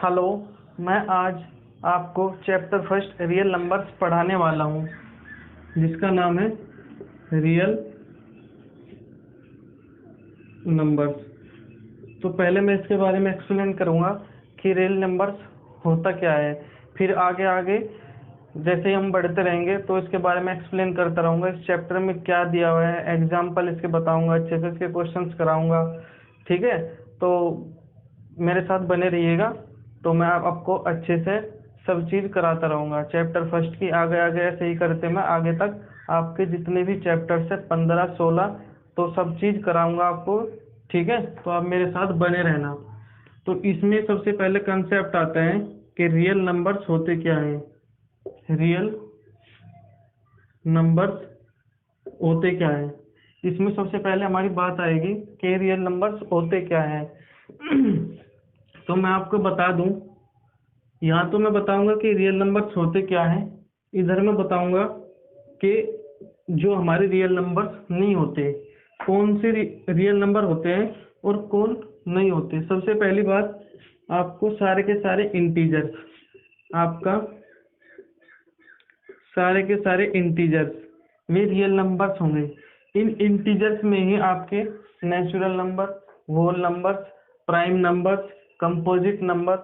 Hello. मैं आज आपको चैप्टर फर्स्ट रियल नंबर्स पढ़ाने वाला हूँ, जिसका नाम है रियल नंबर्स। तो पहले मैं इसके बारे में एक्सप्लेन करूँगा कि रियल नंबर्स होता क्या है। फिर आगे आगे जैसे ही हम बढ़ते रहेंगे तो इसके बारे में एक्सप्लेन करता रहूँगा। इस चैप्टर में क्या दिया हुआ है, एग्जाम्पल इसके बताऊँगा, अच्छे से इसके क्वेश्चंस कराऊँगा। ठीक है, तो मेरे साथ बने रहिएगा। तो मैं आपको अच्छे से सब चीज़ कराता रहूँगा। चैप्टर फर्स्ट की आगे आगे ऐसे ही करते मैं आगे तक आपके जितने भी चैप्टर्स है 15-16 तो सब चीज़ कराऊँगा आपको। ठीक है, तो आप मेरे साथ बने रहना। तो इसमें सबसे पहले कंसेप्ट आता है कि रियल नंबर्स होते क्या हैं। रियल नंबर्स होते क्या हैं, इसमें सबसे पहले हमारी बात आएगी कि रियल नंबर्स होते क्या हैं। तो मैं आपको बता दूं, यहाँ तो मैं बताऊंगा कि रियल नंबर्स होते क्या हैं, इधर मैं बताऊंगा कि जो हमारे रियल नंबर्स नहीं होते, कौन से रियल नंबर होते हैं और कौन नहीं होते। सबसे पहली बात, आपको सारे के सारे इंटीजर्स, आपका सारे के सारे इंटीजर्स वे रियल नंबर्स होंगे। इन इंटीजर्स में ही आपके natural number, whole numbers, prime numbers, composite number,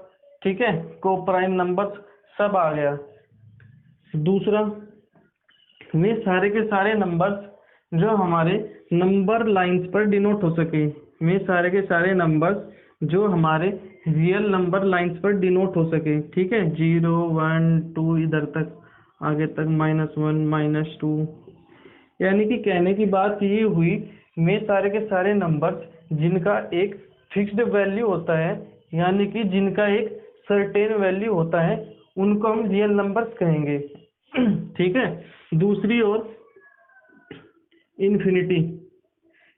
ठीक है, को प्राइम नंबर्स सब आ गया। दूसरा, वे सारे के सारे नंबर्स जो हमारे नंबर लाइंस पर डिनोट हो सके, वे सारे के सारे नंबर्स जो हमारे रियल नंबर लाइंस पर डिनोट हो सके। ठीक है, 0 1 2 इधर तक आगे तक -1 -2, यानी कि कहने की बात ये हुई, वे सारे के सारे नंबर्स जिनका एक फिक्स्ड वैल्यू होता है, यानी कि जिनका एक सर्टेन वैल्यू होता है, उनको हम रियल नंबर्स कहेंगे। ठीक है। दूसरी ओर इन्फिनिटी,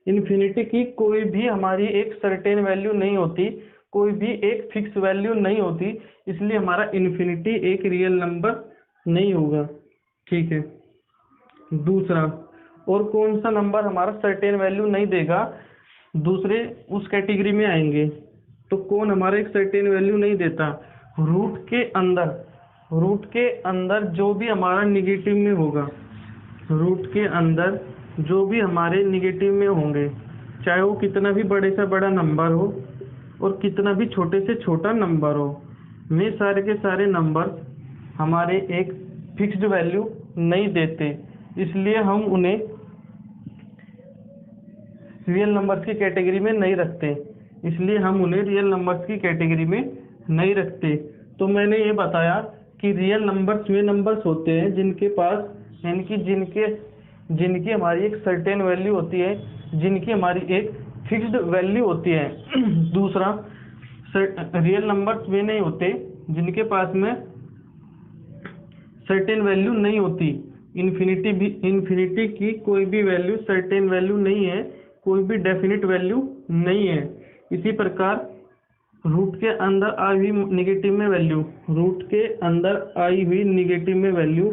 इन्फिनिटी की कोई भी हमारी एक सर्टेन वैल्यू नहीं होती, कोई भी एक फिक्स वैल्यू नहीं होती, इसलिए हमारा इन्फिनिटी एक रियल नंबर नहीं होगा। ठीक है। दूसरा, और कौन सा नंबर हमारा सर्टेन वैल्यू नहीं देगा, दूसरे उस कैटेगरी में आएंगे। तो कौन हमारा एक सर्टेन वैल्यू नहीं देता, रूट के अंदर, रूट के अंदर जो भी हमारा निगेटिव में होगा, रूट के अंदर जो भी हमारे निगेटिव में होंगे, चाहे वो कितना भी बड़े से बड़ा नंबर हो और कितना भी छोटे से छोटा नंबर हो, वे सारे के सारे नंबर हमारे एक फिक्स्ड वैल्यू नहीं देते, इसलिए हम उन्हें रियल नंबर्स की कैटेगरी में नहीं रखते, इसलिए हम उन्हें रियल नंबर्स की कैटेगरी में नहीं रखते। तो मैंने ये बताया कि रियल नंबर्स वे नंबर्स होते हैं जिनके पास, यानी कि जिनकी हमारी एक सर्टेन वैल्यू होती है, जिनकी हमारी एक फिक्स्ड वैल्यू होती है। दूसरा, रियल नंबर्स वे नहीं होते जिनके पास में सर्टेन वैल्यू नहीं होती। इन्फिनिटी की कोई भी वैल्यू सर्टेन वैल्यू नहीं है, कोई भी डेफिनिट वैल्यू नहीं है। इसी प्रकार रूट के अंदर आई हुई निगेटिव में वैल्यू, रूट के अंदर आई हुई निगेटिव में वैल्यू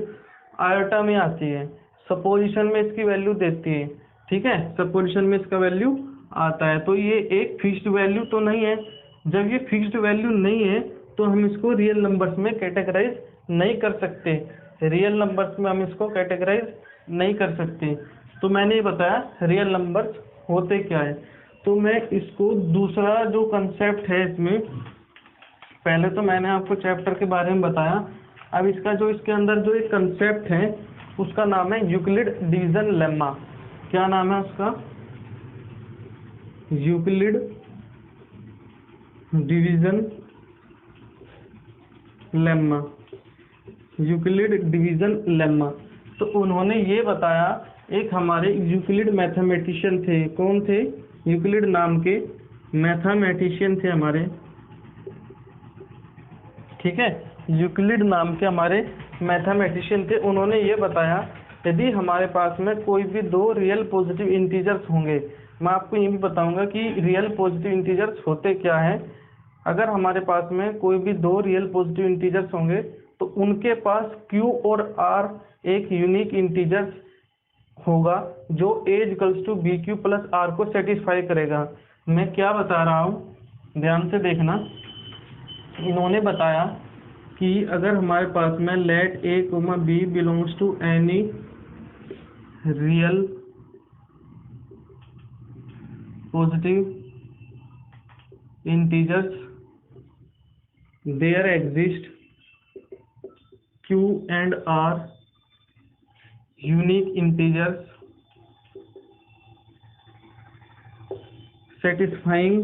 आयोटा में आती है, सपोजिशन में इसकी वैल्यू देती है। ठीक है, सपोजिशन में इसका वैल्यू आता है। तो ये एक फिक्स्ड वैल्यू तो नहीं है। जब ये फिक्स्ड वैल्यू नहीं है तो हम इसको रियल नंबर्स में कैटेगराइज नहीं कर सकते, रियल नंबर्स में हम इसको कैटेगराइज नहीं कर सकते। तो मैंने ये बताया रियल नंबर्स होते क्या है। तो मैं इसको दूसरा जो कंसेप्ट है इसमें, पहले तो मैंने आपको चैप्टर के बारे में बताया, अब इसका जो इसके अंदर जो एक कंसेप्ट है उसका नाम है यूक्लिड डिवीजन लेम्मा। क्या नाम है उसका? Euclid division lemma, Euclid division lemma. तो उन्होंने ये बताया, एक हमारे यूक्लिड मैथमेटिशियन थे, कौन थे? यूक्लिड नाम के मैथमेटिशियन थे हमारे। ठीक है, यूक्लिड नाम के हमारे मैथमेटिशियन थे। उन्होंने ये बताया, यदि हमारे पास में कोई भी दो रियल पॉजिटिव इंटीजर्स होंगे, मैं आपको ये भी बताऊंगा कि रियल पॉजिटिव इंटीजर्स होते क्या हैं। अगर हमारे पास में कोई भी दो रियल पॉजिटिव इंटीजर्स होंगे तो उनके पास Q और R एक यूनिक इंटीजर्स होगा जो A=BQ + R को सेटिस्फाई करेगा। मैं क्या बता रहा हूँ, ध्यान से देखना। इन्होंने बताया कि अगर हमारे पास में let a comma b belongs to any real positive integers there exist Q and R unique integers satisfying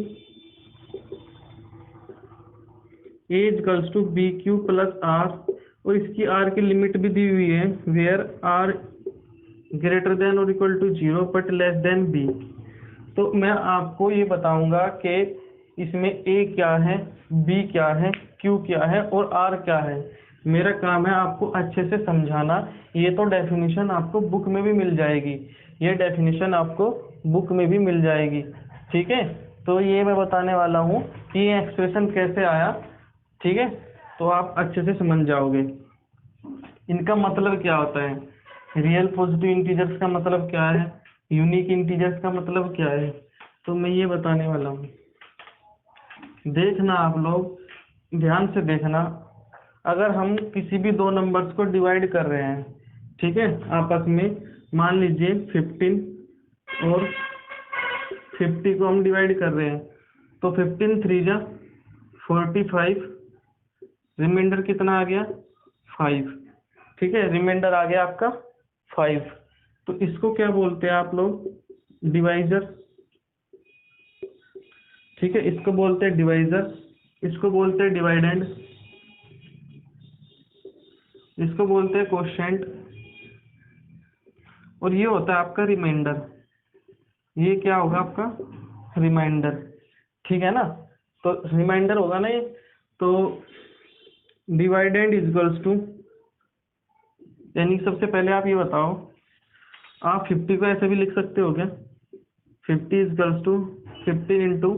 A equals to BQ plus R, और इसकी R की लिमिट भी दी हुई है where R greater than or equal to 0 but less than B। तो मैं आपको ये बताऊंगा कि इसमें A क्या है, B क्या है, Q क्या है और R क्या है। मेरा काम है आपको अच्छे से समझाना। ये तो डेफिनेशन आपको बुक में भी मिल जाएगी, ये डेफिनेशन आपको बुक में भी मिल जाएगी, ठीक है। तो ये मैं बताने वाला हूँ कि ये एक्सप्रेशन कैसे आया, ठीक है। तो आप अच्छे से समझ जाओगे इनका मतलब क्या होता है। रियल पॉजिटिव इंटीजर्स का मतलब क्या है, यूनिक इंटीजर्स का मतलब क्या है, तो मैं ये बताने वाला हूँ। देखना आप लोग, ध्यान से देखना। अगर हम किसी भी दो नंबर्स को डिवाइड कर रहे हैं, ठीक है, आपस में, मान लीजिए 15 और 50 को हम डिवाइड कर रहे हैं, तो 15 3 जा 45, रिमाइंडर कितना आ गया 5, ठीक है, रिमाइंडर आ गया आपका 5। तो इसको क्या बोलते हैं आप लोग, डिवाइजर, ठीक है, इसको बोलते हैं डिवाइजर, इसको बोलते हैं डिवाइडेंड, इसको बोलते हैं कोशेंट, और ये होता है आपका रिमाइंडर। ये क्या होगा आपका रिमाइंडर, ठीक है ना। तो रिमाइंडर होगा ना ये, तो डिवाइडेंड इक्वल्स टू, यानी सबसे पहले आप ये बताओ, आप 50 को ऐसे भी लिख सकते हो क्या, 50 इक्वल्स टू 15 इंटू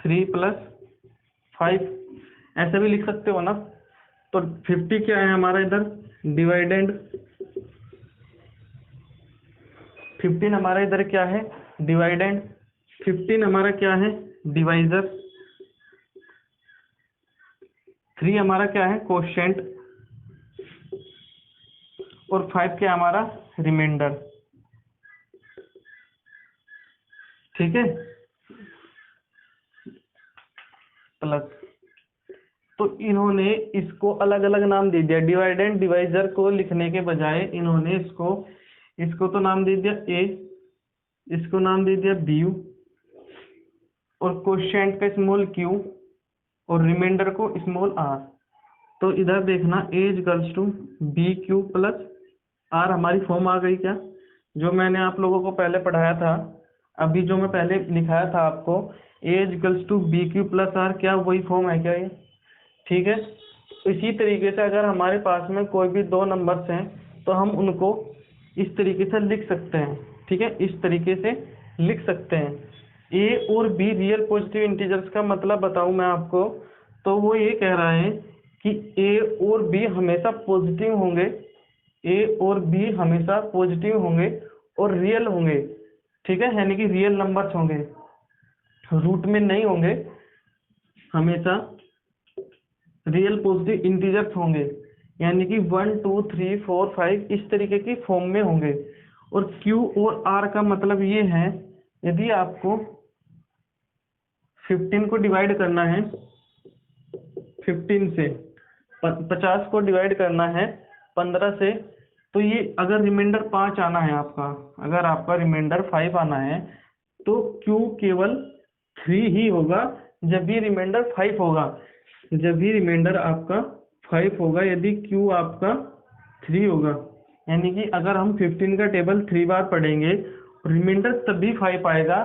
3 प्लस 5, ऐसे भी लिख सकते हो ना। तो 50 क्या है हमारा इधर डिवाइडेंड, 15 हमारा इधर क्या है डिवाइडेंड, 15 हमारा क्या है डिवाइजर, 3 हमारा क्या है कोशेंट, और 5 क्या हमारा रिमाइंडर, ठीक है, प्लस। तो इन्होंने इसको अलग अलग नाम दे दिया, डिवाइडेंड डिवाइजर को लिखने के बजाय इन्होंने इसको तो नाम दे दिया ए, इसको नाम दे दिया बी, और कोशेंट का स्मॉल क्यू, और रिमाइंडर को स्मॉल आर। तो इधर देखना A equals to B Q plus R, हमारी फॉर्म आ गई क्या, जो मैंने आप लोगों को पहले पढ़ाया था, अभी जो मैं पहले लिखाया था आपको, A equals to B Q plus R, क्या वही फॉर्म है क्या ये, ठीक है। इसी तरीके से अगर हमारे पास में कोई भी दो नंबर्स हैं तो हम उनको इस तरीके से लिख सकते हैं, ठीक है, इस तरीके से लिख सकते हैं। ए और बी रियल पॉजिटिव इंटीजर्स का मतलब बताऊं मैं आपको, तो वो ये कह रहा है कि ए और बी हमेशा पॉजिटिव होंगे, ए और बी हमेशा पॉजिटिव होंगे और रियल होंगे, ठीक है, यानी कि रियल नंबर्स होंगे, रूट में नहीं होंगे, हमेशा रियल पॉजिटिव इंटीजर्स होंगे, यानी कि 1 2 3 4 5 इस तरीके की फॉर्म में होंगे। और Q और R का मतलब ये है, यदि आपको 15 को डिवाइड करना है 15 से, 50 को डिवाइड करना है 15 से, तो ये अगर रिमाइंडर 5 आना है आपका, अगर आपका रिमाइंडर 5 आना है, तो Q केवल 3 ही होगा जब भी रिमाइंडर 5 होगा, जब भी रिमाइंडर आपका 5 होगा, यदि Q आपका 3 होगा, यानी कि अगर हम 15 का टेबल 3 बार पढ़ेंगे, रिमाइंडर तभी 5 आएगा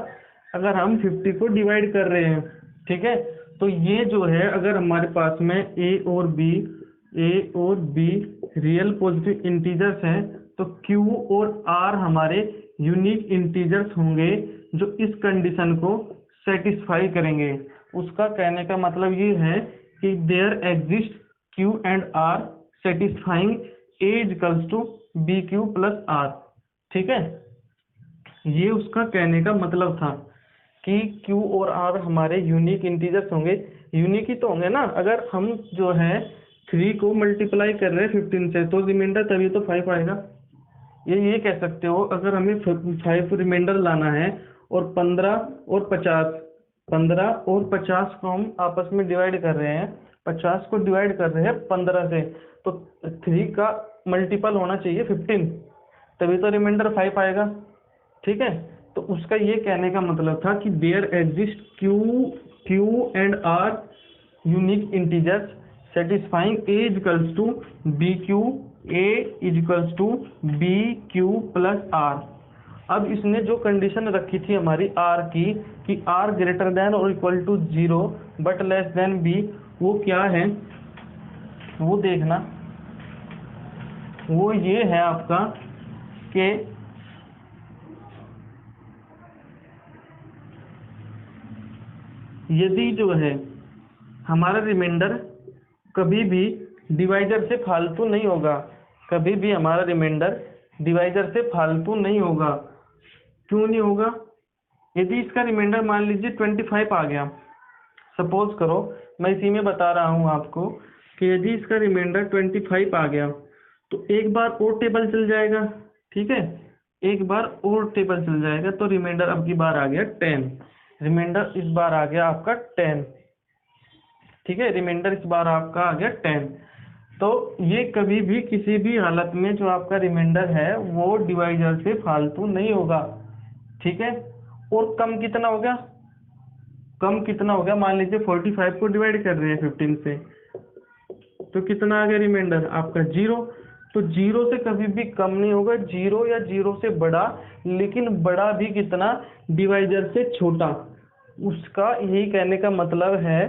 अगर हम 50 को डिवाइड कर रहे हैं, ठीक है। तो ये जो है, अगर हमारे पास में ए और बी रियल पॉजिटिव इंटीजर्स हैं, तो Q और R हमारे यूनिक इंटीजर्स होंगे जो इस कंडीशन को सेटिस्फाई करेंगे। उसका कहने का मतलब ये है कि there exist Q and R satisfying A equals to BQ plus R, ठीक है, ये उसका कहने का मतलब था, कि Q और R हमारे यूनिक इंटीजर्स होंगे। यूनिक ही तो होंगे ना, अगर हम जो है 3 को मल्टीप्लाई कर रहे हैं 15 से तो रिमाइंडर तभी तो 5 आएगा। ये कह सकते हो, अगर हमें 5 रिमाइंडर लाना है और 15 को हम आपस में डिवाइड कर रहे हैं, 50 को डिवाइड कर रहे हैं 15 से, तो 3 का मल्टीपल होना चाहिए 15, तभी तो रिमाइंडर 5 आएगा। ठीक है, तो उसका ये कहने का मतलब था कि there exist Q and R unique integers satisfying A equals to B Q, A equals to B Q plus R. अब इसने जो कंडीशन रखी थी हमारी R की कि R ग्रेटर देन और equal to 0 but less than B, वो क्या है वो देखना। वो ये है आपका कि यदि जो है हमारा रिमाइंडर कभी भी डिवाइजर से फालतू नहीं होगा, कभी भी हमारा रिमाइंडर डिवाइजर से फालतू नहीं होगा। क्यों नहीं होगा? यदि इसका रिमाइंडर मान लीजिए 25 आ गया, सपोज करो, मैं इसी में बता रहा हूँ आपको कि यदि इसका रिमाइंडर 25 आ गया तो एक बार और टेबल चल जाएगा। ठीक है, एक बार और टेबल चल जाएगा तो रिमाइंडर अब की बार आ गया 10। रिमाइंडर इस बार आ गया आपका 10। ठीक है, रिमाइंडर इस बार आपका आ गया 10। तो ये कभी भी किसी भी हालत में जो आपका रिमाइंडर है वो डिवाइजर से फालतू नहीं होगा। ठीक है, और कम कितना हो गया? कम कितना हो गया? मान लीजिए 45 को डिवाइड कर रहे हैं 15 से, तो कितना आ गया रिमाइंडर आपका 0। तो 0 से कभी भी कम नहीं होगा, 0 या 0 से बड़ा, लेकिन बड़ा भी कितना? डिवाइजर से छोटा। उसका यही कहने का मतलब है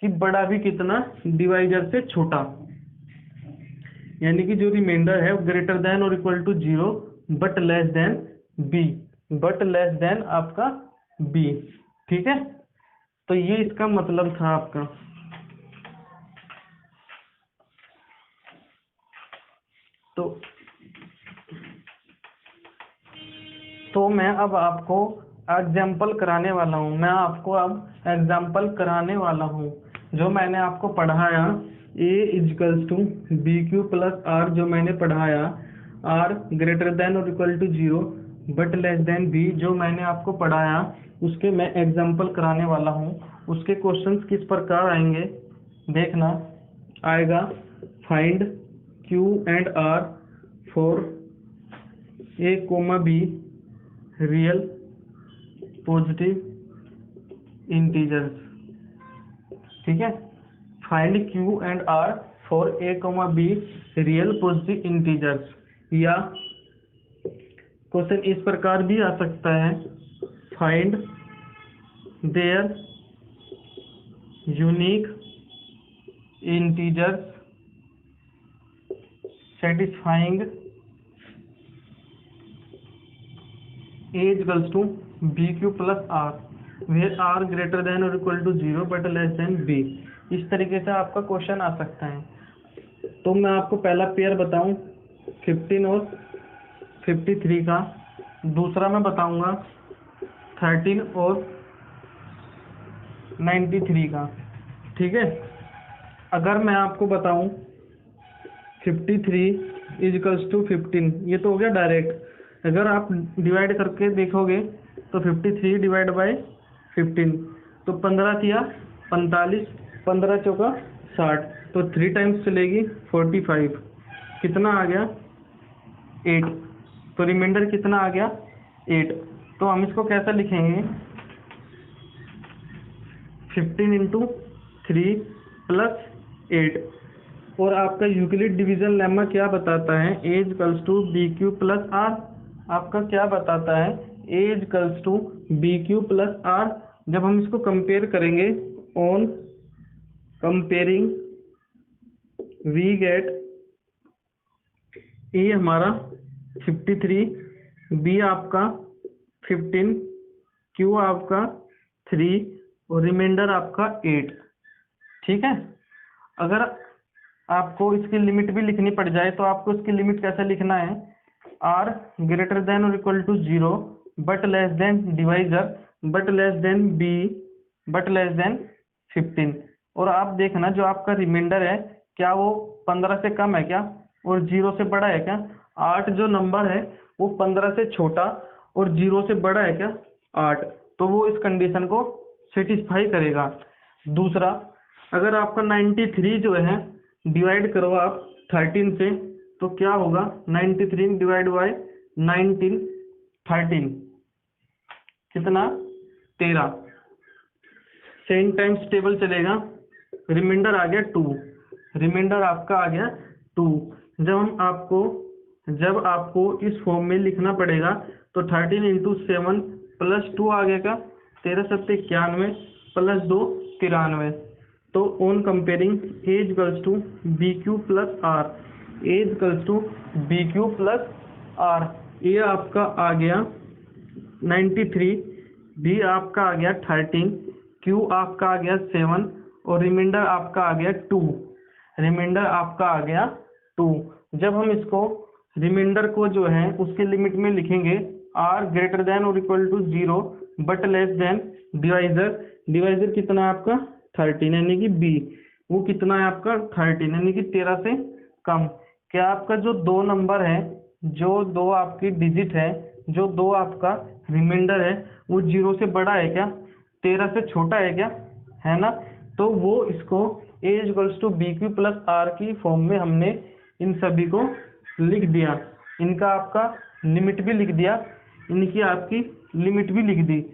कि बड़ा भी कितना? डिवाइजर से छोटा। यानी कि जो रिमाइंडर है ग्रेटर देन और equal to 0 but less than b, but less than आपका b। ठीक है, तो ये इसका मतलब था आपका। तो मैं अब आपको एग्जाम्पल कराने वाला हूँ, मैं आपको अब एग्जाम्पल कराने वाला हूँ। जो मैंने आपको पढ़ाया A equals to B Q plus r, जो मैंने पढ़ाया R ग्रेटर देन और equal to 0 but less than B, जो मैंने आपको पढ़ाया उसके मैं एग्जाम्पल कराने वाला हूँ। उसके क्वेश्चंस किस प्रकार आएंगे देखना। आएगा find Q and R for A, B real positive integers. ठीक है, find Q and R for A, B real positive integers. या क्वेश्चन इस प्रकार भी आ सकता है, find there unique integers satisfying A equals to B Q plus R, where R greater than और equal to 0 but less than b। इस तरीके से आपका क्वेश्चन आ सकता है। तो मैं आपको पहला पेयर बताऊं 15 और 53 का, दूसरा मैं बताऊंगा 13 और 93 का। ठीक है, अगर मैं आपको बताऊं 53 इजिकल्स टू 15, ये तो हो गया डायरेक्ट। अगर आप डिवाइड करके देखोगे तो 53 डिवाइड बाय 15, तो 15 किया 45, 15 चौका 60, तो 3 टाइम्स चलेगी 45, कितना आ गया 8। तो रिमाइंडर कितना आ गया 8। तो हम इसको कैसा लिखेंगे 15 इंटू 3 प्लस 8। और आपका यूक्लिड डिवीजन लेमा क्या बताता है? A equals to B Q plus r. आपका क्या बताता है? A equals to B Q plus r. जब हम इसको कंपेयर करेंगे, on comparing we get A हमारा 53, B आपका 15, Q आपका 3 और रिमाइंडर आपका 8। ठीक है, अगर आपको इसकी लिमिट भी लिखनी पड़ जाए तो आपको इसकी लिमिट कैसे लिखना है? R ग्रेटर देन और equal to 0 but less than divisor, but less than b but less than 15। और आप देखना जो आपका रिमाइंडर है क्या वो 15 से कम है क्या और 0 से बड़ा है क्या। 8 जो नंबर है वो 15 से छोटा और 0 से बड़ा है क्या 8, तो वो इस कंडीशन को सेटिस्फाई करेगा। दूसरा, अगर आपका 93 जो है डिवाइड करो आप 13 से, तो क्या होगा 93 डिवाइड बाई 19 13 कितना 13। सेम टाइम्स टेबल चलेगा, रिमाइंडर आ गया 2, रिमाइंडर आपका आ गया 2। जब आपको इस फॉर्म में लिखना पड़ेगा तो 13 इंटू 7 प्लस 2 आ गया 13 सत्ते 91 प्लस 2 93। तो on comparing a equals to B Q plus r, a equals to B Q plus r, ये आपका आ गया 93, बी आपका आ गया 13, क्यू आपका आ गया 7 और रिमाइंडर आपका आ गया 2, रिमाइंडर आपका आ गया 2। जब हम इसको रिमाइंडर को जो है उसके लिमिट में लिखेंगे आर ग्रेटर देन और equal to 0 but less than divisor, divisor कितना है आपका 13 यानी कि बी, वो कितना है आपका 13 यानी कि 13 से कम। क्या आपका जो दो नंबर है, जो दो आपकी डिजिट है, जो दो आपका रिमाइंडर है वो 0 से बड़ा है क्या 13 से छोटा है क्या, है ना। तो वो इसको a equals to B Q plus r की फॉर्म में हमने इन सभी को लिख दिया, इनका आपका लिमिट भी लिख दिया, इनकी आपकी लिमिट भी लिख दी।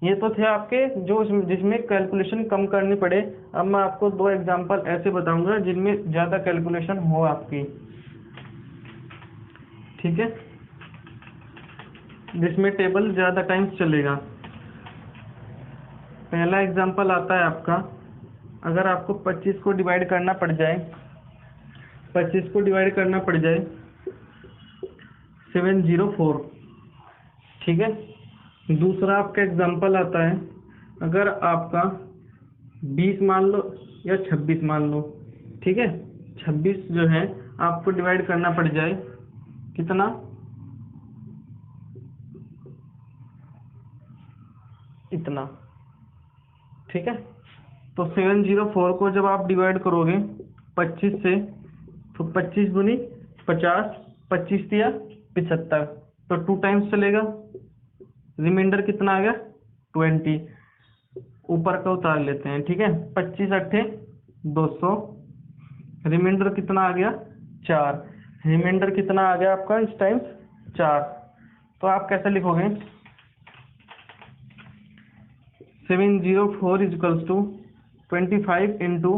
ये तो थे आपके जो जिसमें कैलकुलेशन कम करनी पड़े। अब मैं आपको दो एग्जांपल ऐसे बताऊंगा जिनमें ज़्यादा कैलकुलेशन हो आपकी, ठीक है, जिसमें टेबल ज़्यादा टाइम चलेगा। पहला एग्जांपल आता है आपका, अगर आपको 25 को डिवाइड करना पड़ जाए, 25 को डिवाइड करना पड़ जाए 704, ठीक है। दूसरा आपका एग्जांपल आता है, अगर आपका 20 मान लो या 26 मान लो, ठीक है, 26 जो है आपको डिवाइड करना पड़ जाए कितना इतना, ठीक है। तो 704 को जब आप डिवाइड करोगे 25 से, तो 25 दूनी 50, 25 दिया 75, तो 2 टाइम्स चलेगा, रिमाइंडर कितना आ गया 20, ऊपर का उतार लेते हैं, ठीक है। 25 अट्ठे 200, रिमाइंडर कितना आ गया 4, रिमाइंडर कितना आ गया आपका इस टाइम 4। तो आप कैसे लिखोगे 704 इक्वल्स टू 25 इंटू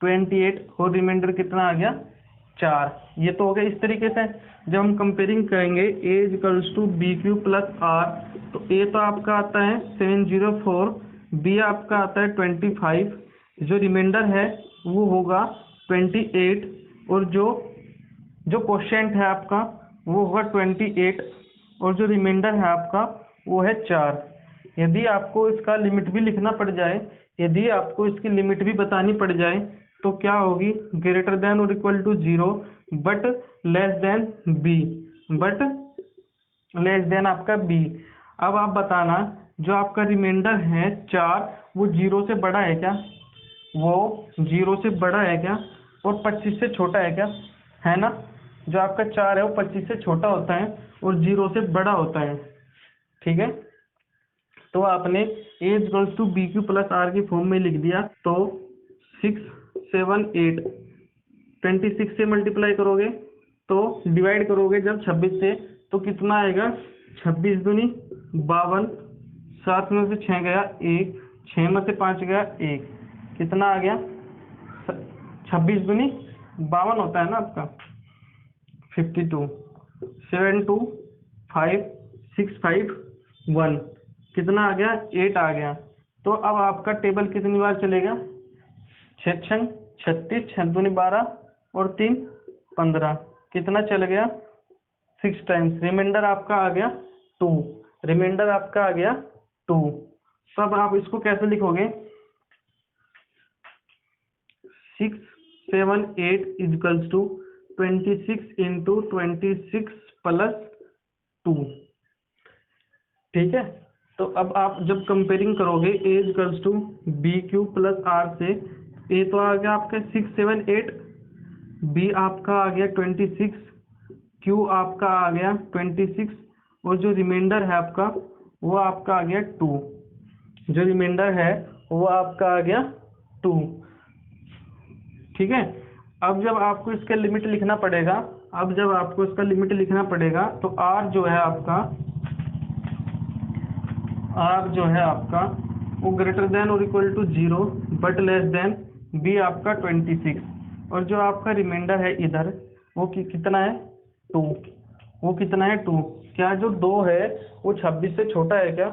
28 और रिमाइंडर कितना आ गया 4। ये तो हो गया। इस तरीके से जब हम कंपेयरिंग करेंगे a equals to B Q plus r, तो ए तो आपका आता है 704, बी आपका आता है 25, जो रिमाइंडर है वो होगा 28 और जो क्वोशिएंट है आपका वो होगा 28 और जो रिमाइंडर है आपका वो है 4। यदि आपको इसका लिमिट भी लिखना पड़ जाए, यदि आपको इसकी लिमिट भी बतानी पड़ जाए, तो क्या होगी ग्रेटर देन और equal to 0 but less than b, but less than आपका बी। अब आप बताना जो आपका रिमाइंडर है 4 वो 0 से बड़ा है क्या, वो 0 से बड़ा है क्या और 25 से छोटा है क्या, है ना। जो आपका 4 है वो 25 से छोटा होता है और 0 से बड़ा होता है, ठीक है। तो आपने a equals to B Q plus r की फॉर्म में लिख दिया। तो 6 7 8 26 से मल्टीप्लाई करोगे तो डिवाइड करोगे जब 26 से, तो कितना आएगा 26 दूनी 52, 7 में से 6 गया 1, 6 में से 5 गया 1, कितना आ गया 26 दूनी 52 होता है ना आपका 52, 7 2 5 6 5 1, कितना आ गया 8 आ गया। तो अब आपका टेबल कितनी बार चलेगा 6 6 36, 6 दूनी 12 और 3 15, कितना चल गया 6 टाइम्स, रिमाइंडर आपका आ गया 2, रिमाइंडर आपका आ गया 2। तब आप इसको कैसे लिखोगे 6 7 8 इक्वल्स टू 26 इंटू 26 प्लस 2, ठीक है। तो अब आप जब कंपेयरिंग करोगे a equals to B Q plus r से, ए तो आ गया आपका 6 7 8, बी आपका आ गया 26, क्यू आपका आ गया 26, और जो रिमाइंडर है आपका वो आपका आ गया 2, जो रिमाइंडर है वो आपका आ गया 2। ठीक है। अब जब आपको इसका लिमिट लिखना पड़ेगा, अब जब आपको इसका लिमिट लिखना पड़ेगा तो आर जो है आपका, आर जो है आपका वो ग्रेटर देन और equal to 0 but less than b आपका 26, और जो आपका रिमाइंडर है इधर वो कितना है 2, वो कितना है 2। क्या जो 2 है वो 26 से छोटा है क्या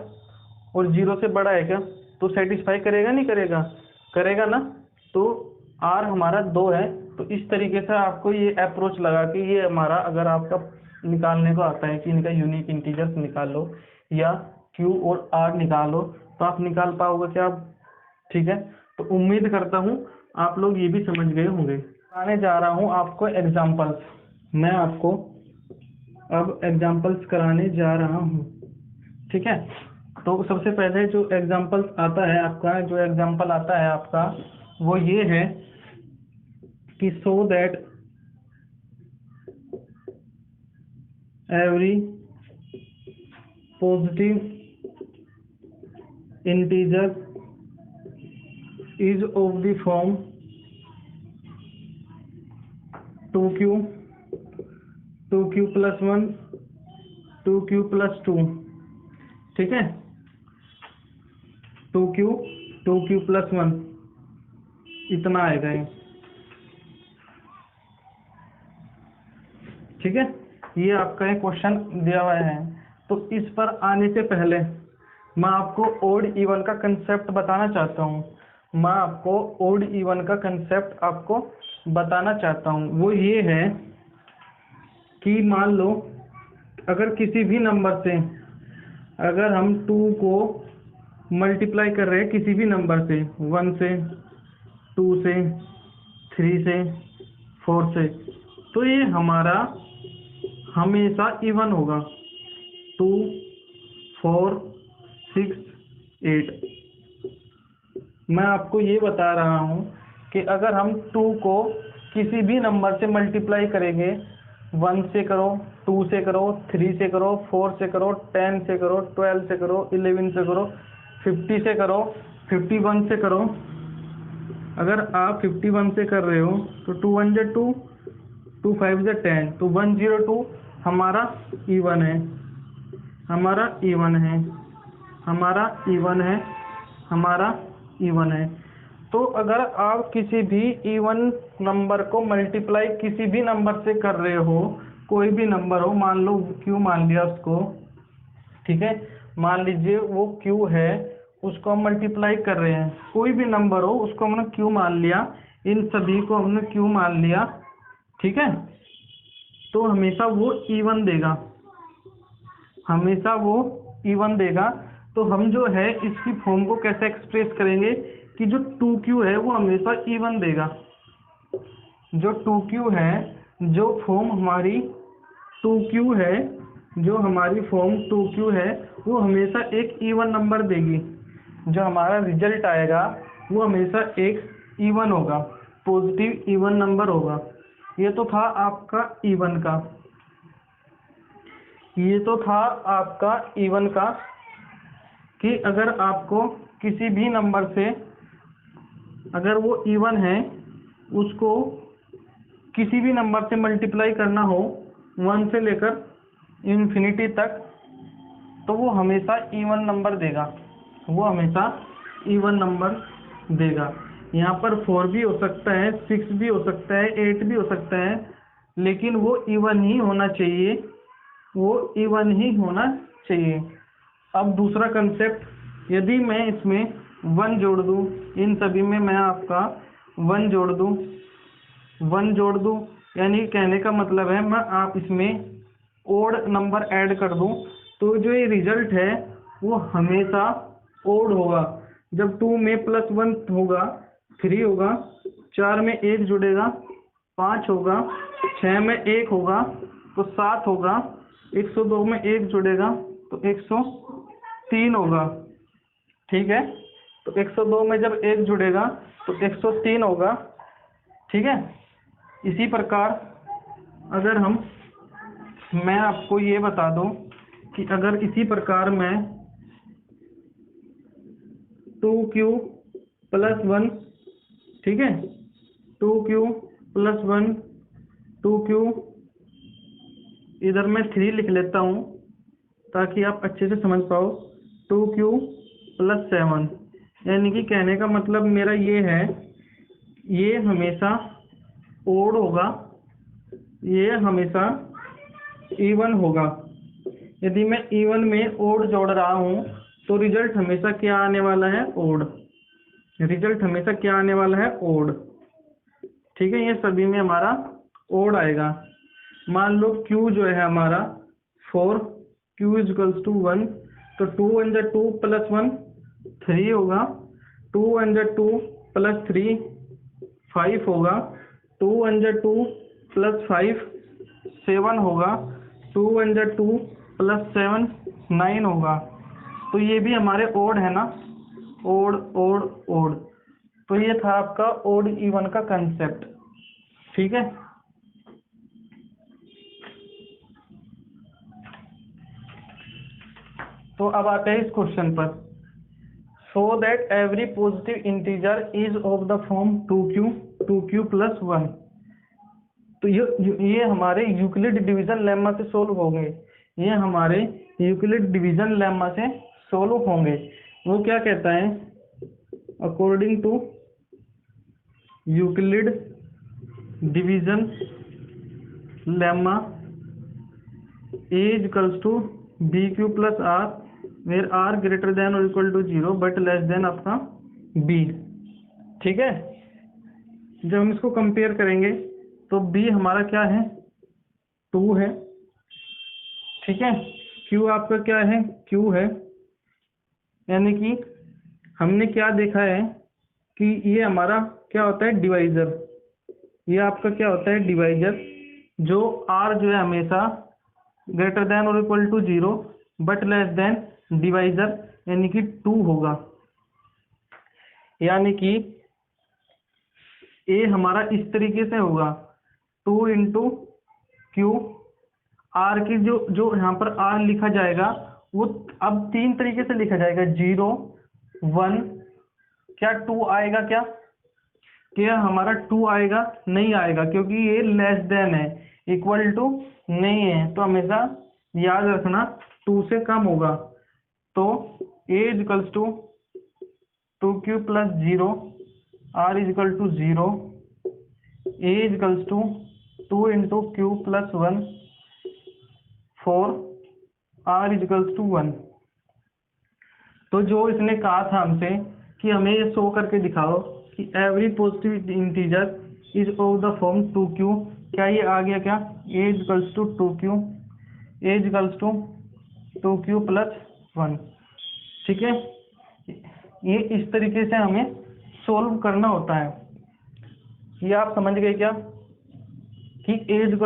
और 0 से बड़ा है क्या? तो सेटिस्फाई करेगा नहीं करेगा? करेगा ना। तो आर हमारा 2 है। तो इस तरीके से आपको ये अप्रोच लगा कि ये हमारा, अगर आपका निकालने को आता है कि इनका यूनिक इंटीजर्स निकाल लो या क्यू और आर निकालो, तो आप निकाल पाओगे क्या आप? ठीक है। तो उम्मीद करता हूँ आप लोग ये भी समझ गए होंगे। आने जा रहा हूँ आपको एग्जाम्पल्स, मैं आपको अब एग्जाम्पल्स कराने जा रहा हूँ। ठीक है। तो सबसे पहले जो एग्जाम्पल्स आता है आपका, जो एग्जाम्पल आता है आपका वो ये है कि सो that every positive integer is of the form 2q, 2q plus 1, 2q plus 2। ठीक है। 2q, 2q plus 1 इतना आएगा ये। ठीक है। ये आपका एक क्वेश्चन दिया हुआ है। तो इस पर आने से पहले मैं आपको ओड इवन का कंसेप्ट बताना चाहता हूँ। मैं आपको ओड इवन का कंसेप्ट आपको बताना चाहता हूँ। वो ये है कि मान लो अगर किसी भी नंबर से, अगर हम 2 को मल्टीप्लाई कर रहे हैं किसी भी नंबर से, 1 से, 2 से, 3 से, 4 से, तो ये हमारा हमेशा इवन होगा। 2 4 6 8। मैं आपको ये बता रहा हूँ कि अगर हम 2 को किसी भी नंबर से मल्टीप्लाई करेंगे, 1 से करो, 2 से करो, 3 से करो, 4 से करो, 10 से करो, 12 से करो, 11 से करो, 50 से करो, 51 से करो। अगर आप 51 से कर रहे हो तो 2 1 जा 2, 2 5 जा 10, तो 102 हमारा इवन है, हमारा इवन है, हमारा इवन है, हमारा इवन है। तो अगर आप किसी भी इवन नंबर को मल्टीप्लाई किसी भी नंबर से कर रहे हो, कोई भी नंबर हो, मान लो क्यू मान लिया उसको, ठीक है, मान लीजिए वो क्यू है, उसको हम मल्टीप्लाई कर रहे हैं, कोई भी नंबर हो उसको हमने क्यू मान लिया, इन सभी को हमने क्यू मान लिया। ठीक है। तो हमेशा वो इवन देगा, हमेशा वो इवन देगा। तो हम जो है इसकी फॉर्म को कैसे एक्सप्रेस करेंगे कि जो 2q है वो हमेशा इवन देगा। जो 2q है, जो फॉर्म हमारी 2q है, जो हमारी फॉर्म 2q है, वो हमेशा एक इवन नंबर देगी। जो हमारा रिजल्ट आएगा वो हमेशा एक इवन होगा, पॉजिटिव इवन नंबर होगा। ये तो था आपका इवन का, ये तो था आपका इवन का कि अगर आपको किसी भी नंबर से, अगर वो इवन है, उसको किसी भी नंबर से मल्टीप्लाई करना हो 1 से लेकर इन्फिनिटी तक, तो वो हमेशा इवन नंबर देगा, वो हमेशा इवन नंबर देगा। यहाँ पर 4 भी हो सकता है, 6 भी हो सकता है, 8 भी हो सकता है, लेकिन वो इवन ही होना चाहिए, वो इवन ही होना चाहिए। अब दूसरा कंसेप्ट, यदि मैं इसमें 1 जोड़ दूँ, इन सभी में मैं आपका 1 जोड़ दूँ, 1 जोड़ दूँ, यानी कहने का मतलब है मैं आप इसमें ओड नंबर ऐड कर दूँ, तो जो ये रिजल्ट है वो हमेशा ओड होगा। जब 2 में +1 होगा 3 होगा, 4 में 1 जुड़ेगा 5 होगा, 6 में 1 होगा तो 7 होगा, 102 में 1 जुड़ेगा तो 103 होगा। ठीक है, तो 102 में जब 1 जुड़ेगा तो 103 होगा। ठीक है, इसी प्रकार अगर मैं आपको ये बता दूं कि अगर इसी प्रकार मैं 2q + 1, ठीक है, 2q + 1, 2q, इधर मैं 3 लिख लेता हूँ ताकि आप अच्छे से समझ पाओ। 2q + 7, यानी कि कहने का मतलब मेरा ये है, ये हमेशा ओड होगा, ये हमेशा इवन होगा। यदि मैं इवन में ओड जोड़ रहा हूँ तो रिजल्ट हमेशा क्या आने वाला है? ओड। रिजल्ट हमेशा क्या आने वाला है? ओड। ठीक है, ये सभी में हमारा ओड आएगा। मान लो q जो है हमारा 4, q = 1, तो 2 × 2 + 1 3 होगा, 2 × 2 + 3 5 होगा, 2 × 2 + 5 7 होगा, 2 × 2 + 7 9 होगा। तो ये भी हमारे ओड है ना, ओड ओड ओड। तो ये था आपका ओड इवन का कंसेप्ट। ठीक है, तो अब आते हैं इस क्वेश्चन पर। So that every positive integer is of the form 2q + 1। तो ये हमारे यूक्लिड डिवीजन लेमा से सोल्व होंगे। ये हमारे यूक्लिड डिवीजन लेमा से सोल्व होंगे। वो क्या कहता है? According to Euclid division lemma A = BQ + R, where R greater than or equal to 0 but less than आपका B। ठीक है, जब हम इसको कंपेयर करेंगे तो B हमारा क्या है? 2 है। ठीक है, Q आपका क्या है? Q है। यानी कि हमने क्या देखा है कि ये हमारा क्या होता है? डिवाइजर। ये आपका क्या होता है? डिवाइजर। जो R जो है हमेशा ग्रेटर देन और equal to 0 but less than divisor, यानी कि 2 होगा। यानी कि ए हमारा इस तरीके से होगा, 2 × Q। आर की जो यहाँ पर आर लिखा जाएगा वो अब 3 तरीके से लिखा जाएगा, 0 1। क्या 2 आएगा? क्या हमारा 2 आएगा? नहीं आएगा, क्योंकि ये लेस देन है, इक्वल टू नहीं है। तो हमेशा याद रखना 2 से कम होगा। तो A = 2q + 0, R = 0, A = 2 × Q + 1 4, R = 1। तो जो इसने कहा था हमसे कि हमें ये शो करके दिखाओ कि every positive integer is of the form 2q। क्या ये आ गया? क्या A = 2q, A = 2q + 1। ठीक है, ये इस तरीके से हमें सोल्व करना होता है। ये आप समझ गए क्या कि A =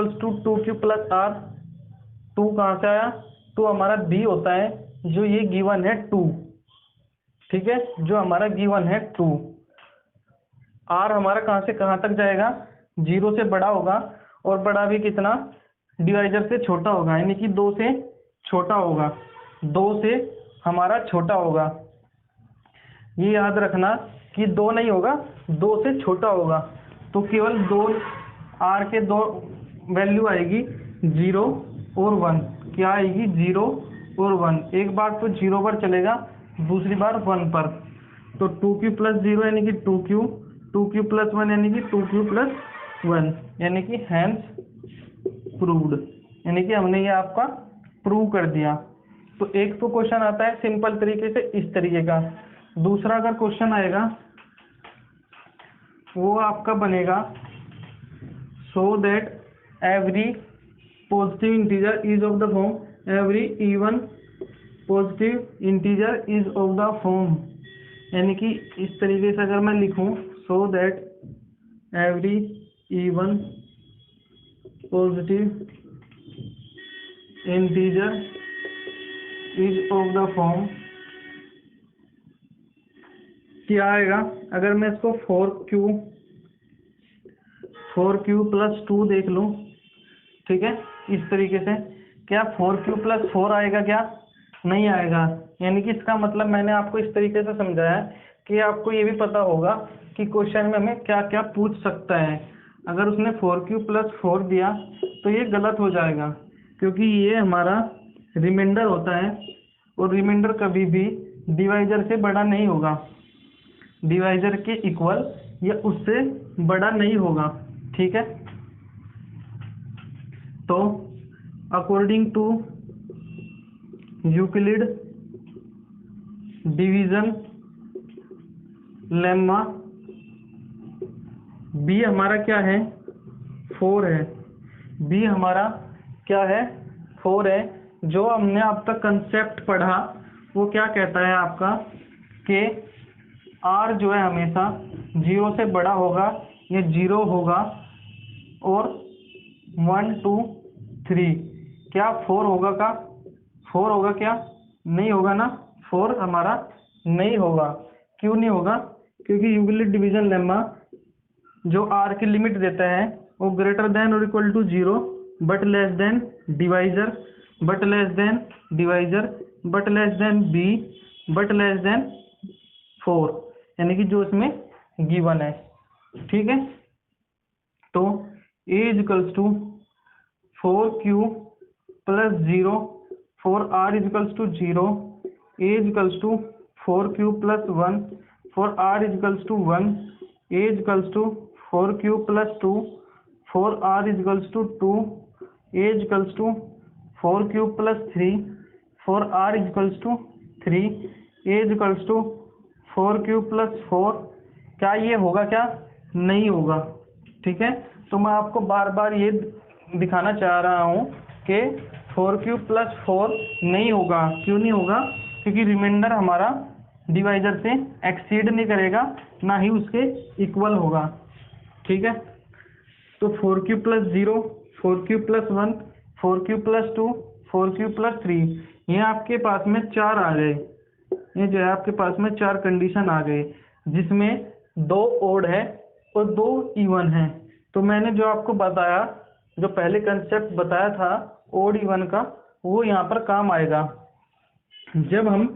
2q + R। 2 कहाँ से आया? तो हमारा B होता है, जो ये गिवन है 2। ठीक है, जो हमारा गिवन है 2। R हमारा कहाँ से कहाँ तक जाएगा? 0 से बड़ा होगा, और बड़ा भी कितना? डिवाइजर से छोटा होगा, यानी कि 2 से छोटा होगा। 2 से हमारा छोटा होगा। ये याद रखना कि 2 नहीं होगा, 2 से छोटा होगा। तो केवल 2 R के 2 वैल्यू आएगी, 0 और 1। क्या आएगी? 0 और 1। एक बार तो 0 पर चलेगा, दूसरी बार 1 पर। तो 2q + 0 यानी कि 2q, 2q + 1 यानी कि 2q + 1, यानी कि हैंस प्रूव्ड। यानी कि हमने ये आपका प्रूव कर दिया। तो एक तो क्वेश्चन आता है सिंपल तरीके से इस तरीके का। दूसरा अगर क्वेश्चन आएगा वो आपका बनेगा, सो that every positive integer is of the form, every even positive integer is of the form. यानी कि इस तरीके से अगर मैं लिखूं, सो that every even positive integer is of the form क्या आएगा, अगर मैं इसको 4Q प्लस 2 देख लूँ, ठीक है, इस तरीके से, क्या 4Q प्लस 4 आएगा? क्या नहीं आएगा। यानी कि इसका मतलब मैंने आपको इस तरीके से समझाया कि आपको ये भी पता होगा कि क्वेश्चन में हमें क्या क्या पूछ सकता है। अगर उसने 4Q प्लस 4 दिया तो ये गलत हो जाएगा, क्योंकि ये हमारा रिमाइंडर होता है और रिमाइंडर कभी भी डिवाइजर से बड़ा नहीं होगा, डिवाइजर के इक्वल या उससे बड़ा नहीं होगा, ठीक है। तो according to Euclid division lemma b हमारा क्या है? 4 है। बी हमारा क्या है? 4 है। जो हमने अब तक कंसेप्ट पढ़ा वो क्या कहता है आपका कि आर जो है हमेशा 0 से बड़ा होगा या 0 होगा और 1 2 3 क्या 4 होगा? का 4 होगा? क्या नहीं होगा ना, 4 हमारा नहीं होगा। क्यों नहीं होगा? क्योंकि यूक्लिड डिवीजन लेम्मा जो आर की लिमिट देता है वो ग्रेटर देन और equal to 0 but less than divisor but less than divisor but less than b but less than 4, यानी कि जो इसमें गिवन है, ठीक है। तो a equals to 4Q plus 0 for r equals to 0, a equals to 4Q plus 1 for r equals to 1, a equals to 4Q plus 2 for r equals to 2, a equals to 4Q plus 3 for r equals to 3, a equals to 4Q plus 4। क्या ये होगा? क्या नहीं होगा, ठीक है। तो मैं आपको बार बार ये दिखाना चाह रहा हूँ कि 4Q प्लस 4 नहीं होगा। क्यों नहीं होगा? क्योंकि रिमाइंडर हमारा डिवाइजर से एक्सीड नहीं करेगा, ना ही उसके इक्वल होगा, ठीक है। तो 4Q plus 0, 4Q plus 1, 4Q plus 2, 4Q plus 3, ये आपके पास में 4 आ गए। ये जो है आपके पास में 4 कंडीशन आ गए, जिसमें 2 ओड है और 2 इवन है। तो मैंने जो आपको बताया, जो पहले कंसेप्ट बताया था ओड इवन का, वो यहाँ पर काम आएगा। जब हम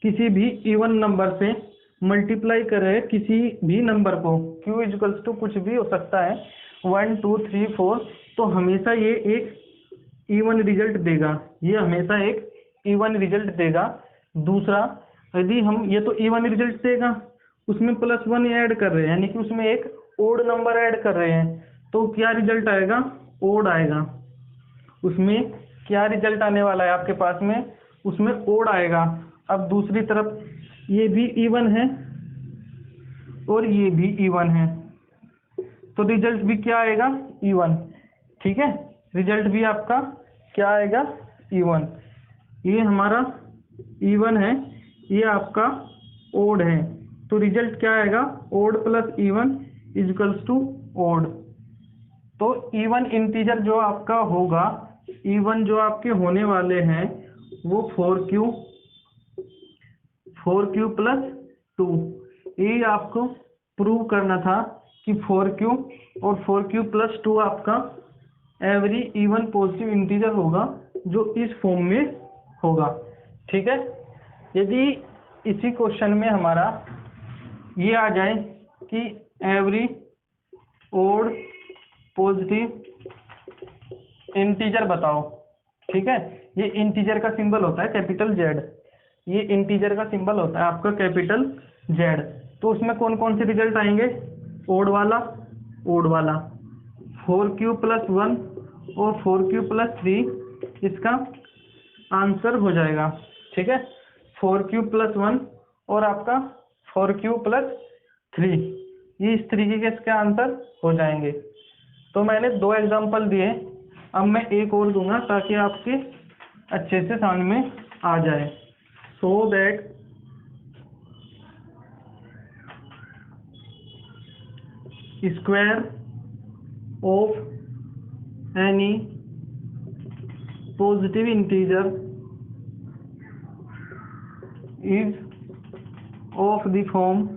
किसी भी इवन नंबर से मल्टीप्लाई कर रहे हैं किसी भी नंबर को, Q इजिकल्स टू कुछ भी हो सकता है 1 2 3 4, तो हमेशा ये एक इवन रिजल्ट देगा, ये हमेशा एक इवन रिजल्ट देगा। दूसरा, यदि हम ये तो इवन रिजल्ट देगा, उसमें प्लस 1 ऐड कर रहे हैं, यानी कि उसमें एक ओड नंबर ऐड कर रहे हैं, तो क्या रिजल्ट आएगा? ओड आएगा। उसमें क्या रिजल्ट आने वाला है आपके पास में? उसमें ओड आएगा। अब दूसरी तरफ ये भी इवन है और ये भी इवन है, तो रिजल्ट भी क्या आएगा? इवन, ठीक है। रिजल्ट भी आपका क्या आएगा? इवन। ये हमारा इवन है, ये आपका ओड है, तो रिजल्ट क्या आएगा? Odd plus even equals to odd. तो इवन इंटीजर जो आपका होगा, इवन जो आपके होने वाले हैं वो 4Q प्लस 2। ये आपको प्रूव करना था कि 4Q और 4Q प्लस 2 आपका एवरी इवन पॉजिटिव इंटीजर होगा, जो इस फॉर्म में होगा, ठीक है। यदि इसी क्वेश्चन में हमारा ये आ जाए कि एवरी ओड पॉजिटिव इंटीजर बताओ, ठीक है। ये इंटीजर का सिंबल होता है कैपिटल जेड, ये इंटीजर का सिंबल होता है आपका कैपिटल जेड। तो उसमें कौन कौन से रिजल्ट आएंगे? ओड वाला, ओड वाला 4Q प्लस 1 और 4Q प्लस 3 इसका आंसर हो जाएगा, ठीक है। 4Q प्लस 1 और आपका 4Q प्लस 3, ये इस तरीके के इसके आंसर हो जाएंगे। तो मैंने 2 एग्जांपल दिए, अब मैं एक और दूंगा ताकि आपके अच्छे से समझ में आ जाए, so that square of any positive integer is of the form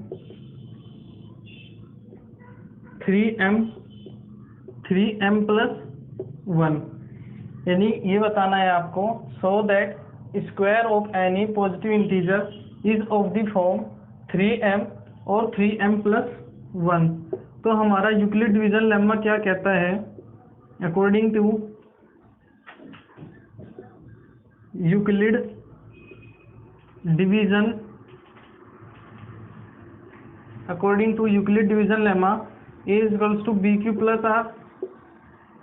3m plus 1, यानी ये बताना है आपको so that square of any positive integer is of the form 3m और 3m प्लस 1। तो हमारा यूक्लिड डिवीजन लेम्मा क्या कहता है? According to Euclid division lemma a is equals to B Q plus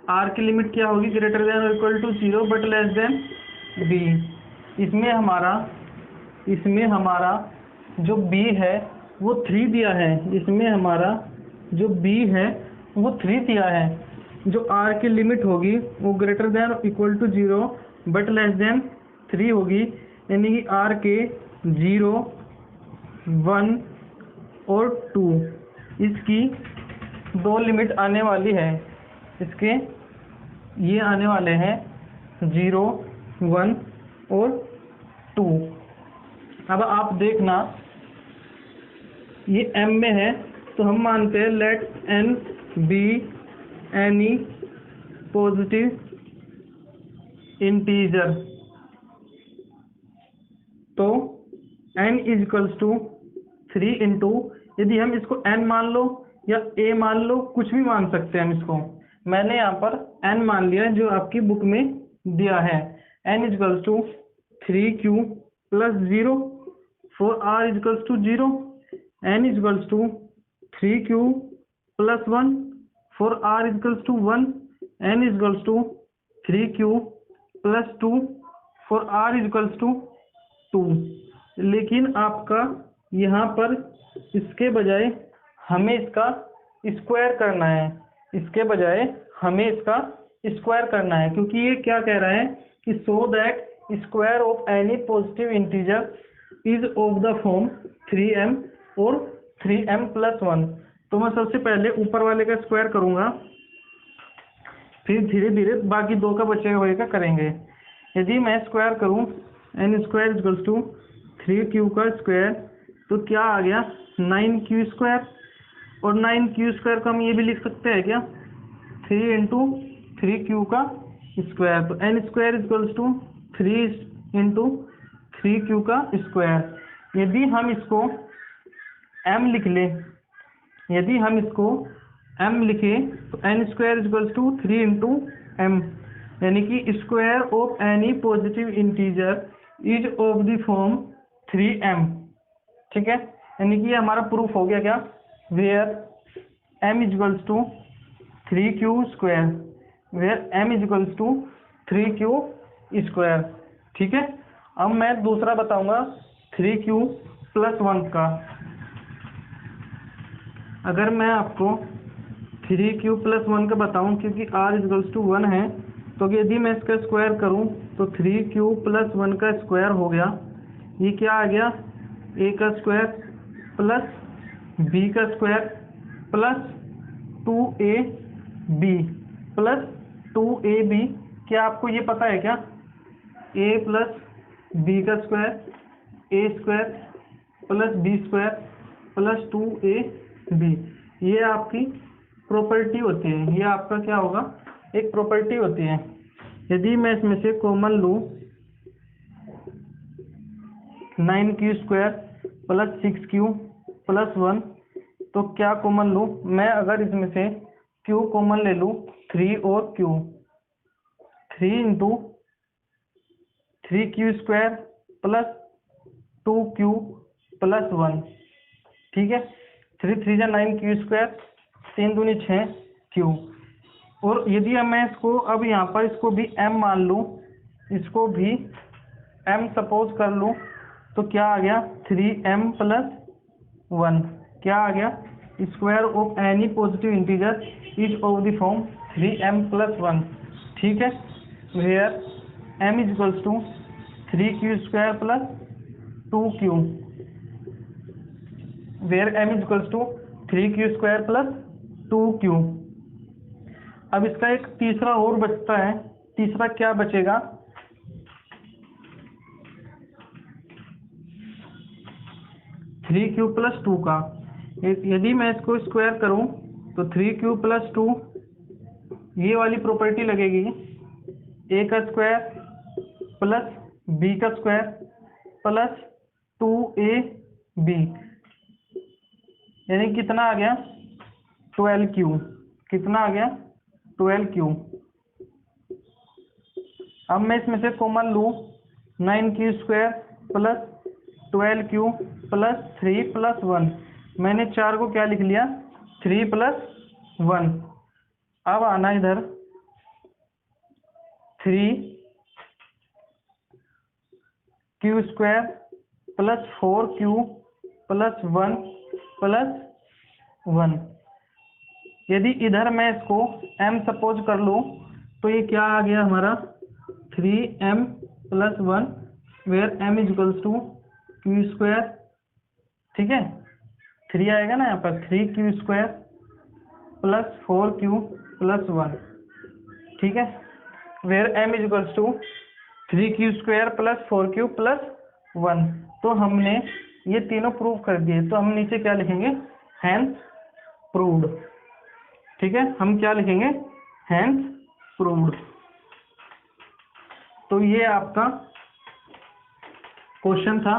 r की लिमिट क्या होगी? Greater than और equal to 0 but less than b। इसमें हमारा जो b है वो 3 दिया है, इसमें हमारा जो b है वो 3 दिया है। जो r की लिमिट होगी वो ग्रेटर देन और equal to 0 but less than 3 होगी, यानी कि r के 0, 1 और 2 इसकी 2 लिमिट आने वाली है। इसके ये आने वाले हैं 0, 1 और 2। अब आप देखना ये m में है तो हम मानते हैं let n be any positive integer. तो n is equals to 3 into, यदि हम इसको n मान लो या a मान लो, कुछ भी मान सकते हैं हम इसको। मैंने यहाँ पर n मान लिया जो आपकी बुक में दिया है। n is equals to 3q plus 0 for r is equals to 0, n is equals to 3q plus 1 for r is equals to 1, n is equals to 3q plus 2 for r is equals to 2। लेकिन आपका यहाँ पर इसके बजाय हमें इसका square करना है, क्योंकि ये क्या कह रहा है कि so that square of any positive integer is of the form 3m और 3m प्लस 1। तो मैं सबसे पहले ऊपर वाले का स्क्वायर करूंगा, फिर धीरे धीरे बाकी 2 का बचे हुए का करेंगे। यदि मैं स्क्वायर करूं n square equals to 3q का स्क्वायर, तो क्या आ गया 9q स्क्वायर, और 9q स्क्वायर को हम ये भी लिख सकते हैं क्या 3 इंटू 3q का स्क्वायर। तो n square equals to 3 into 3q का स्क्वायर। यदि हम इसको m लिख लें, तो n square equals to 3 into m, यानी कि square of any positive integer is of the form 3m। ठीक है, यानी कि ये हमारा प्रूफ हो गया क्या, where m is equals to 3q square, ठीक है। अब मैं दूसरा बताऊंगा 3q प्लस 1 का। अगर मैं आपको 3q प्लस 1 का बताऊं, क्योंकि r इज इक्वल्स टू 1 है, तो यदि मैं इसका स्क्वायर करूं तो 3q प्लस 1 का स्क्वायर हो गया, ये क्या आ गया a का स्क्वायर प्लस b का square plus 2ab plus 2ab। क्या आपको ये पता है क्या, a प्लस b का square a square plus b square plus 2ab, ये आपकी प्रॉपर्टी होती है, ये आपका क्या होगा, एक प्रॉपर्टी होती है। यदि मैं इसमें से कॉमन लूँ 9q square plus 6q plus 1, तो क्या कॉमन लूँ मैं? अगर इसमें से q कॉमन ले लूँ 3 और q, 3 into 3q square plus 2q plus 1, ठीक है। 3 3 जा 9q स्क्वायर, 3 दूनी 6q। और यदि मैं इसको अब यहाँ पर इसको भी m मान लूँ, इसको भी m सपोज कर लूँ, तो क्या आ गया 3m प्लस 1, क्या आ गया square of any positive integer is of the form 3m plus 1, ठीक है। Where m is equals to 3q square plus 2q, where m is equals to 3q square plus 2q। अब इसका एक तीसरा और बचता है, तीसरा क्या बचेगा, 3 3 क्यूब प्लस 2 का। यदि मैं इसको स्क्वायर करूं तो 3 क्यूब प्लस 2 ये वाली प्रॉपर्टी लगेगी, ए का स्क्वायर प्लस बी का स्क्वायर प्लस 2ab, यानी कितना आ गया 12 क्यू। कितना आ गया 12 क्यू। अब मैं इसमें से कॉमन लूँ, 9 Q square plus 12 Q plus 3 plus 1। मैंने 4 को क्या लिख लिया 3 प्लस 1। अब आना इधर 3 q square plus 4 q plus 1 plus 1। यदि इधर मैं इसको m सपोज कर लूँ तो ये क्या आ गया हमारा 3m plus 1, where m equals to q square. ठीक है, 3 आएगा ना यहाँ पर, 3 q square plus 4 q plus 1। ठीक है, where m equals to 3 q square plus 4 q plus 1। तो हमने ये तीनों प्रूव कर दिए, तो हम नीचे क्या लिखेंगे हैंस प्रूव्ड। ठीक है, हम क्या लिखेंगे हैंस प्रूव्ड। तो ये आपका क्वेश्चन था।